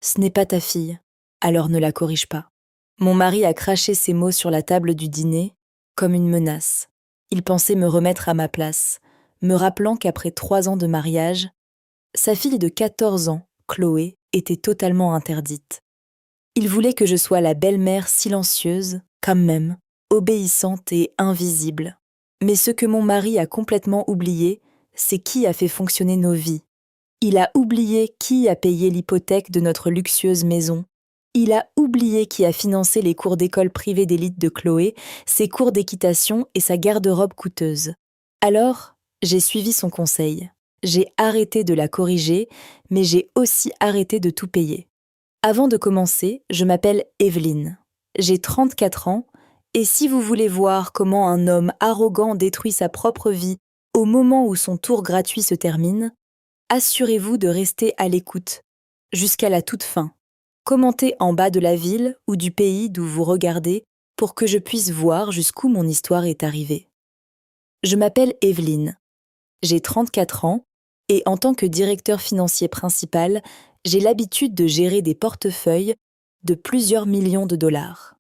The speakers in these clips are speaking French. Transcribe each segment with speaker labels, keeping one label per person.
Speaker 1: Ce n'est pas ta fille, alors ne la corrige pas. Mon mari a craché ces mots sur la table du dîner comme une menace. Il pensait me remettre à ma place, me rappelant qu'après 3 ans de mariage, sa fille de 14 ans, Chloé, était totalement interdite. Il voulait que je sois la belle-mère silencieuse, quand même, obéissante et invisible. Mais ce que mon mari a complètement oublié, c'est qui a fait fonctionner nos vies. Il a oublié qui a payé l'hypothèque de notre luxueuse maison. Il a oublié qui a financé les cours d'école privée d'élite de Chloé, ses cours d'équitation et sa garde-robe coûteuse. Alors, j'ai suivi son conseil. J'ai arrêté de la corriger, mais j'ai aussi arrêté de tout payer. Avant de commencer, je m'appelle Evelyne. J'ai 34 ans, et si vous voulez voir comment un homme arrogant détruit sa propre vie au moment où son tour gratuit se termine, assurez-vous de rester à l'écoute, jusqu'à la toute fin. Commentez en bas de la ville ou du pays d'où vous regardez pour que je puisse voir jusqu'où mon histoire est arrivée. Je m'appelle Evelyne. J'ai 34 ans et en tant que directeur financier principal, j'ai l'habitude de gérer des portefeuilles de plusieurs millions de dollars.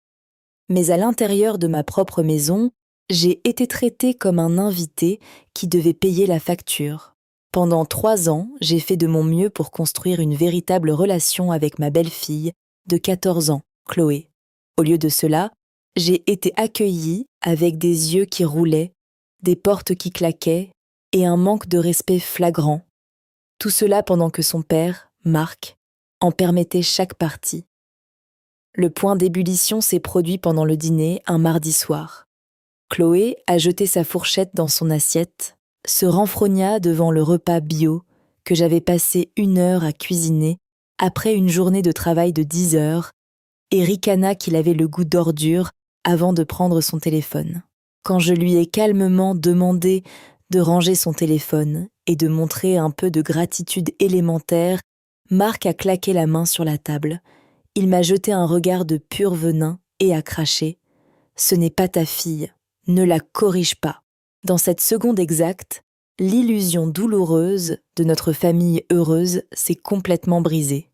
Speaker 1: Mais à l'intérieur de ma propre maison, j'ai été traitée comme un invité qui devait payer la facture. Pendant 3 ans, j'ai fait de mon mieux pour construire une véritable relation avec ma belle-fille de 14 ans, Chloé. Au lieu de cela, j'ai été accueillie avec des yeux qui roulaient, des portes qui claquaient et un manque de respect flagrant. Tout cela pendant que son père, Marc, en permettait chaque partie. Le point d'ébullition s'est produit pendant le dîner un mardi soir. Chloé a jeté sa fourchette dans son assiette, se renfrogna devant le repas bio que j'avais passé 1 heure à cuisiner après une journée de travail de 10 heures et ricana qu'il avait le goût d'ordure avant de prendre son téléphone. Quand je lui ai calmement demandé de ranger son téléphone et de montrer un peu de gratitude élémentaire, Marc a claqué la main sur la table. Il m'a jeté un regard de pur venin et a craché « Ce n'est pas ta fille, ne la corrige pas ». Dans cette seconde exacte, l'illusion douloureuse de notre famille heureuse s'est complètement brisée.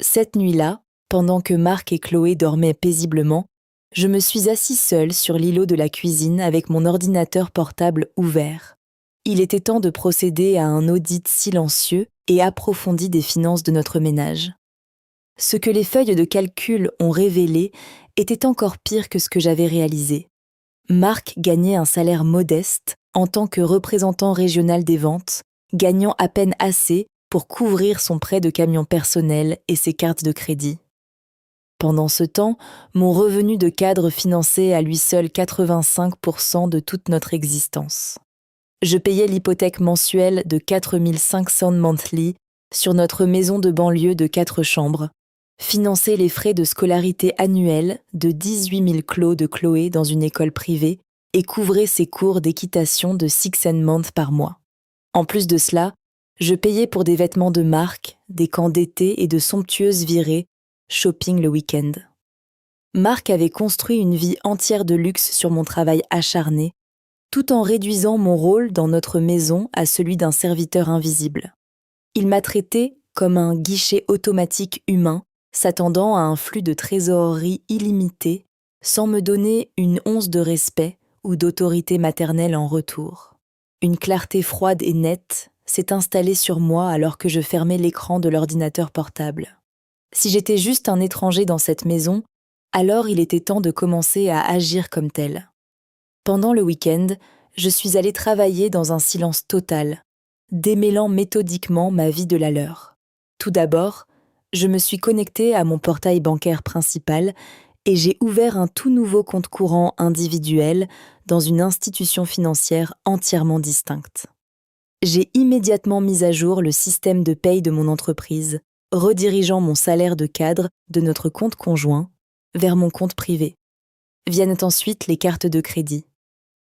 Speaker 1: Cette nuit-là, pendant que Marc et Chloé dormaient paisiblement, je me suis assis seule sur l'îlot de la cuisine avec mon ordinateur portable ouvert. Il était temps de procéder à un audit silencieux et approfondi des finances de notre ménage. Ce que les feuilles de calcul ont révélé était encore pire que ce que j'avais réalisé. Marc gagnait un salaire modeste en tant que représentant régional des ventes, gagnant à peine assez pour couvrir son prêt de camion personnel et ses cartes de crédit. Pendant ce temps, mon revenu de cadre finançait à lui seul 85% de toute notre existence. Je payais l'hypothèque mensuelle de 4 500 monthly sur notre maison de banlieue de 4 chambres, finançais les frais de scolarité annuels de 18 000 clos de Chloé dans une école privée et couvrais ses cours d'équitation de 6 cents month par mois. En plus de cela, je payais pour des vêtements de marque, des camps d'été et de somptueuses virées, shopping le week-end. Marc avait construit une vie entière de luxe sur mon travail acharné, tout en réduisant mon rôle dans notre maison à celui d'un serviteur invisible. Il m'a traité comme un guichet automatique humain, s'attendant à un flux de trésorerie illimité, sans me donner une once de respect ou d'autorité maternelle en retour. Une clarté froide et nette s'est installée sur moi alors que je fermais l'écran de l'ordinateur portable. Si j'étais juste un étranger dans cette maison, alors il était temps de commencer à agir comme tel. Pendant le week-end, je suis allée travailler dans un silence total, démêlant méthodiquement ma vie de la leur. Tout d'abord, je me suis connectée à mon portail bancaire principal et j'ai ouvert un tout nouveau compte courant individuel dans une institution financière entièrement distincte. J'ai immédiatement mis à jour le système de paye de mon entreprise, redirigeant mon salaire de cadre de notre compte conjoint vers mon compte privé. Viennent ensuite les cartes de crédit.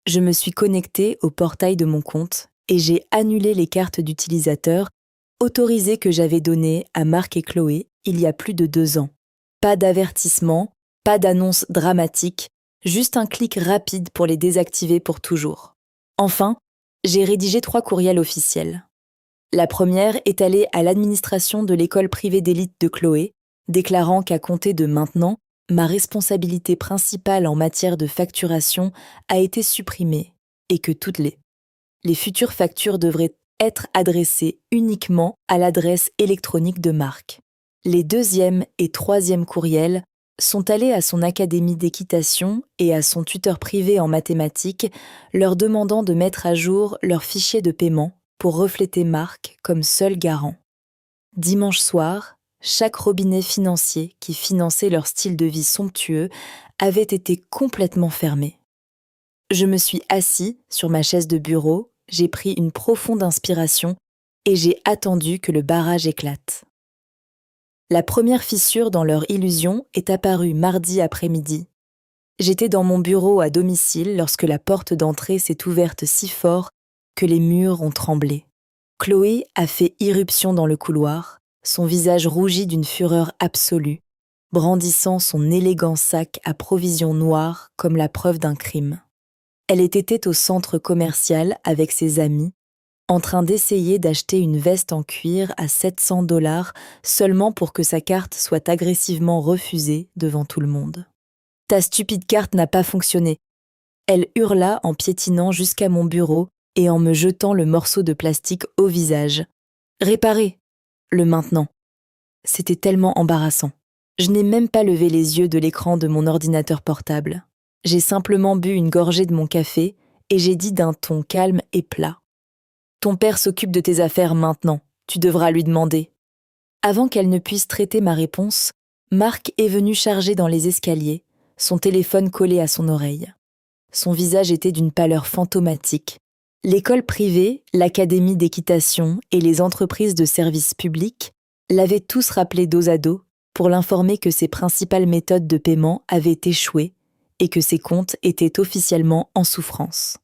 Speaker 1: Je me suis connectée au portail de mon compte et j'ai annulé les cartes d'utilisateurs autorisées que j'avais données à Marc et Chloé il y a plus de 2 ans. Pas d'avertissement, pas d'annonce dramatique, juste un clic rapide pour les désactiver pour toujours. Enfin, j'ai rédigé 3 courriels officiels. La première est allée à l'administration de l'école privée d'élite de Chloé déclarant qu'à compter de maintenant, ma responsabilité principale en matière de facturation a été supprimée et que toutes les futures factures devraient être adressées uniquement à l'adresse électronique de Marc. Les deuxième et troisième courriels sont allés à son académie d'équitation et à son tuteur privé en mathématiques, leur demandant de mettre à jour leur fichier de paiement pour refléter Marc comme seul garant. Dimanche soir, chaque robinet financier qui finançait leur style de vie somptueux avait été complètement fermé. Je me suis assis sur ma chaise de bureau, j'ai pris une profonde inspiration et j'ai attendu que le barrage éclate. La première fissure dans leur illusion est apparue mardi après-midi. J'étais dans mon bureau à domicile lorsque la porte d'entrée s'est ouverte si fort que les murs ont tremblé. Chloé a fait irruption dans le couloir, son visage rougi d'une fureur absolue, brandissant son élégant sac à provisions noires comme la preuve d'un crime. Elle était au centre commercial avec ses amis, en train d'essayer d'acheter une veste en cuir à 700 $ seulement pour que sa carte soit agressivement refusée devant tout le monde. « Ta stupide carte n'a pas fonctionné !» Elle hurla en piétinant jusqu'à mon bureau et en me jetant le morceau de plastique au visage. « Réparez !» Le maintenant. C'était tellement embarrassant. Je n'ai même pas levé les yeux de l'écran de mon ordinateur portable. J'ai simplement bu une gorgée de mon café et j'ai dit d'un ton calme et plat. Ton père s'occupe de tes affaires maintenant, tu devras lui demander. Avant qu'elle ne puisse traiter ma réponse, Marc est venu charger dans les escaliers, son téléphone collé à son oreille. Son visage était d'une pâleur fantomatique. L'école privée, l'académie d'équitation et les entreprises de services publics l'avaient tous rappelé dos à dos pour l'informer que ses principales méthodes de paiement avaient échoué et que ses comptes étaient officiellement en souffrance.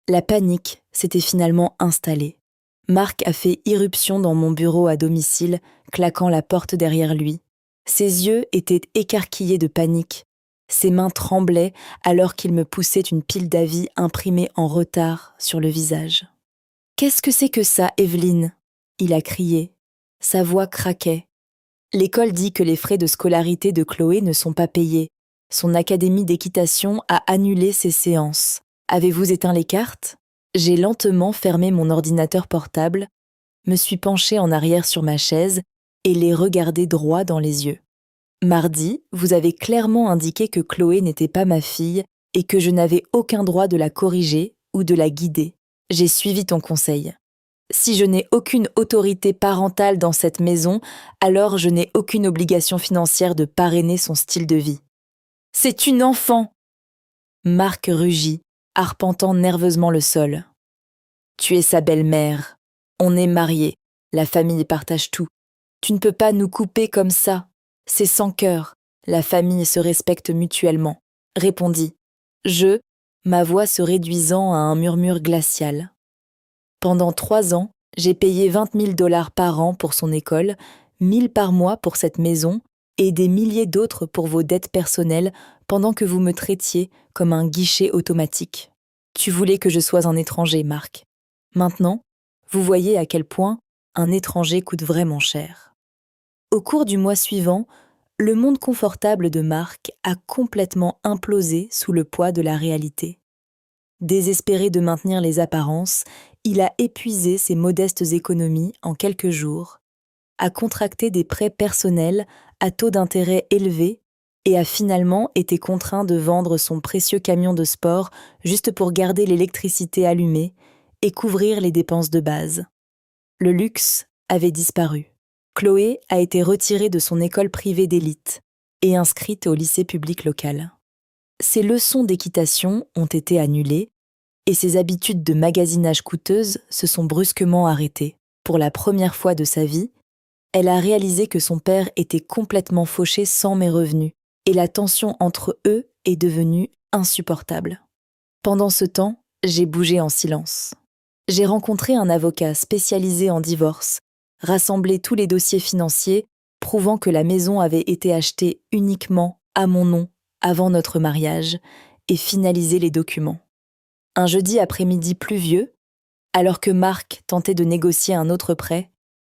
Speaker 1: La panique s'était finalement installée. Marc a fait irruption dans mon bureau à domicile, claquant la porte derrière lui. Ses yeux étaient écarquillés de panique. Ses mains tremblaient alors qu'il me poussait une pile d'avis imprimés en retard sur le visage. « Qu'est-ce que c'est que ça, Evelyne ?» il a crié. Sa voix craquait. L'école dit que les frais de scolarité de Chloé ne sont pas payés. Son académie d'équitation a annulé ses séances. Avez-vous éteint les cartes ? J'ai lentement fermé mon ordinateur portable, me suis penchée en arrière sur ma chaise et l'ai regardé droit dans les yeux. Mardi, vous avez clairement indiqué que Chloé n'était pas ma fille et que je n'avais aucun droit de la corriger ou de la guider. J'ai suivi ton conseil. Si je n'ai aucune autorité parentale dans cette maison, alors je n'ai aucune obligation financière de parrainer son style de vie. C'est une enfant ! Marc rugit, arpentant nerveusement le sol. Tu es sa belle-mère. On est mariés. La famille partage tout. Tu ne peux pas nous couper comme ça. C'est sans cœur. La famille se respecte mutuellement. Répondit. Ma voix se réduisant à un murmure glacial. Pendant 3 ans, j'ai payé 20 000 $ par an pour son école, 1 000 par mois pour cette maison et des milliers d'autres pour vos dettes personnelles pendant que vous me traitiez comme un guichet automatique. Tu voulais que je sois un étranger, Marc. Maintenant, vous voyez à quel point un étranger coûte vraiment cher. Au cours du mois suivant, le monde confortable de Marc a complètement implosé sous le poids de la réalité. Désespéré de maintenir les apparences, il a épuisé ses modestes économies en quelques jours, a contracté des prêts personnels à taux d'intérêt élevés et a finalement été contraint de vendre son précieux camion de sport juste pour garder l'électricité allumée et couvrir les dépenses de base. Le luxe avait disparu. Chloé a été retirée de son école privée d'élite et inscrite au lycée public local. Ses leçons d'équitation ont été annulées et ses habitudes de magasinage coûteuses se sont brusquement arrêtées. Pour la première fois de sa vie, elle a réalisé que son père était complètement fauché sans mes revenus et la tension entre eux est devenue insupportable. Pendant ce temps, j'ai bougé en silence. J'ai rencontré un avocat spécialisé en divorce, rassemblé tous les dossiers financiers prouvant que la maison avait été achetée uniquement à mon nom avant notre mariage et finalisé les documents. Un jeudi après-midi pluvieux, alors que Marc tentait de négocier un autre prêt,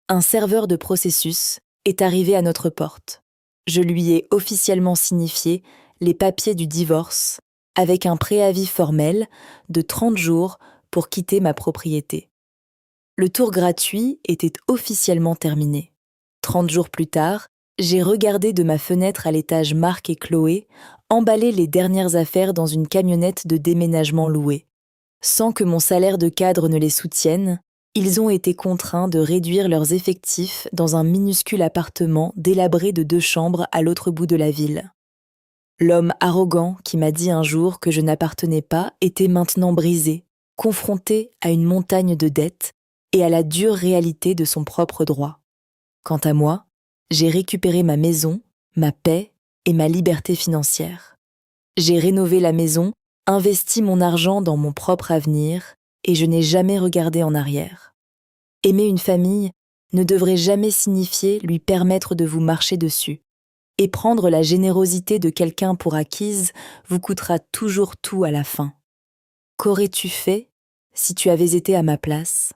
Speaker 1: un serveur de processus est arrivé à notre porte. Je lui ai officiellement signifié les papiers du divorce avec un préavis formel de 30 jours pour quitter ma propriété. Le tour gratuit était officiellement terminé. 30 jours plus tard, j'ai regardé de ma fenêtre à l'étage Marc et Chloé emballer les dernières affaires dans une camionnette de déménagement louée. Sans que mon salaire de cadre ne les soutienne, ils ont été contraints de réduire leurs effectifs dans un minuscule appartement délabré de 2 chambres à l'autre bout de la ville. L'homme arrogant qui m'a dit un jour que je n'appartenais pas était maintenant brisé, confronté à une montagne de dettes et à la dure réalité de son propre droit. Quant à moi, j'ai récupéré ma maison, ma paix et ma liberté financière. J'ai rénové la maison, investi mon argent dans mon propre avenir et je n'ai jamais regardé en arrière. Aimer une famille ne devrait jamais signifier lui permettre de vous marcher dessus. Et prendre la générosité de quelqu'un pour acquise vous coûtera toujours tout à la fin. Qu'aurais-tu fait si tu avais été à ma place ?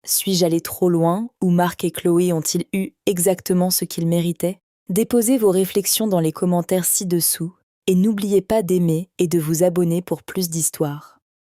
Speaker 1: Suis-je allé trop loin ou Marc et Chloé ont-ils eu exactement ce qu'ils méritaient ? Déposez vos réflexions dans les commentaires ci-dessous et n'oubliez pas d'aimer et de vous abonner pour plus d'histoires.